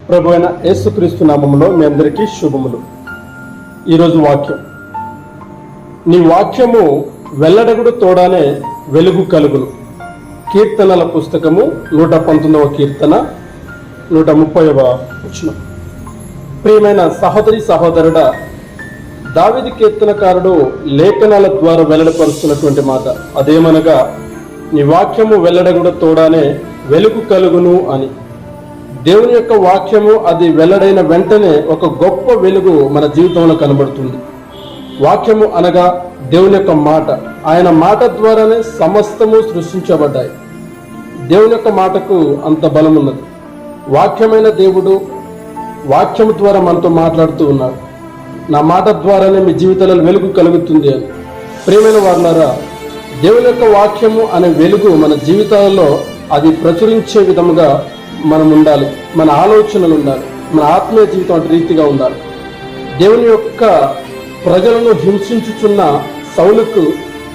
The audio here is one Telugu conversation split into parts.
ప్రభు అయిన యేసుక్రీస్తు నామములో మీ అందరికీ శుభములు. ఈరోజు వాక్యం, నీ వాక్యము వెల్లడగుడు తోడానే వెలుగు కలుగును. కీర్తనల పుస్తకము 119వ కీర్తన 130వ వచనం. ప్రియమైన సహోదరి సహోదరుడా, దావీదు కీర్తనకారుడు లేఖనాల ద్వారా వెల్లడపరుస్తున్నటువంటి మాట అదేమనగా, నీ వాక్యము వెల్లడగుడు తోడానే వెలుగు కలుగును అని. దేవుని యొక్క వాక్యము అది వెల్లడైన వెంటనే ఒక గొప్ప వెలుగు మన జీవితంలో కనబడుతుంది. వాక్యము అనగా దేవుని యొక్క మాట. ఆయన మాట ద్వారానే సమస్తము సృష్టించబడ్డాయి. దేవుని యొక్క మాటకు అంత బలం ఉన్నది. వాక్యమైన దేవుడు వాక్యము ద్వారా మనతో మాట్లాడుతూ ఉన్నాడు. నా మాట ద్వారానే మీ జీవితాలలో వెలుగు కలుగుతుంది అని. ప్రియమైన వారులారా, దేవుని యొక్క వాక్యము అనే వెలుగు మన జీవితాలలో అది ప్రచురించే విధముగా మనం ఉండాలి. మన ఆలోచనలు ఉండాలి. మన ఆత్మీయ జీవితం అటు రీతిగా ఉండాలి. దేవుని యొక్క ప్రజలను హింసించుచున్న సౌలుకు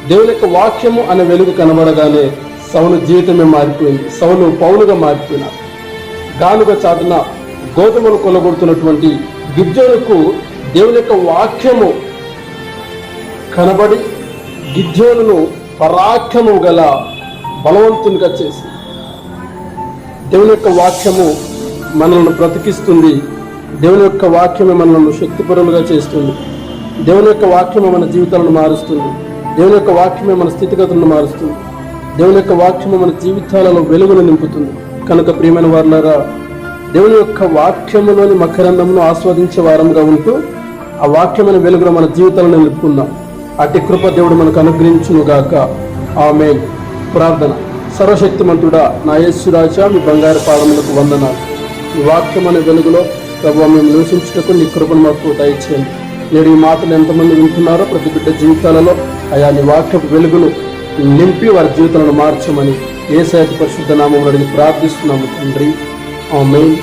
దేవుని యొక్క వాక్యము అనే వెలుగు కనబడగానే సౌలు జీవితమే మారిపోయింది. సౌలు పౌలుగా మారిపోయినాడు. గానుగ చాటున గోధుమలు కొలగొడుతున్నటువంటి గిద్యోనుకు దేవుని యొక్క వాక్యము కనబడి గిద్యోనును పరాక్రమము గల బలవంతునిగా చేసి, దేవుని యొక్క వాక్యము మనల్ని బ్రతికిస్తుంది. దేవుని యొక్క వాక్యమే మనల్ని శక్తిపరులుగా చేస్తుంది. దేవుని యొక్క వాక్యమే మన జీవితాలను మారుస్తుంది. దేవుని యొక్క వాక్యమే మన స్థితిగతులను మారుస్తుంది. దేవుని యొక్క వాక్యమే మన జీవితాలలో వెలుగును నింపుతుంది. కనుక ప్రియమైన వారులారా, దేవుని యొక్క వాక్యములోని మకరందమును ఆస్వాదించే వారంగా ఉంటూ ఆ వాక్యమైన వెలుగును మన జీవితాలను నిలుపుకుందాం. అట్టి కృప దేవుడు మనకు అనుగ్రహించును గాక. ఆమేన్. ప్రార్థన. సర్వశక్తిమంతుడా, నా యేసు రాజా, మీ బంగారు పాదములకు వందనాలు. ఈ వాక్యం అనే వెలుగులో ప్రభువా మేము నివసించుటకు నీ కృపను మాకు దయచేయండి. నేడు ఈ మాటలు ఎంతమంది వింటున్నారో ప్రతి బిడ్డ జీవితాలలో అయా నీ వాక్యపు వెలుగును నింపి వారి జీవితాలను మార్చమని యేసయ్య పరిశుద్ధ నామములో అడిగి ప్రార్థిస్తున్నాము తండ్రి. ఆమేన్.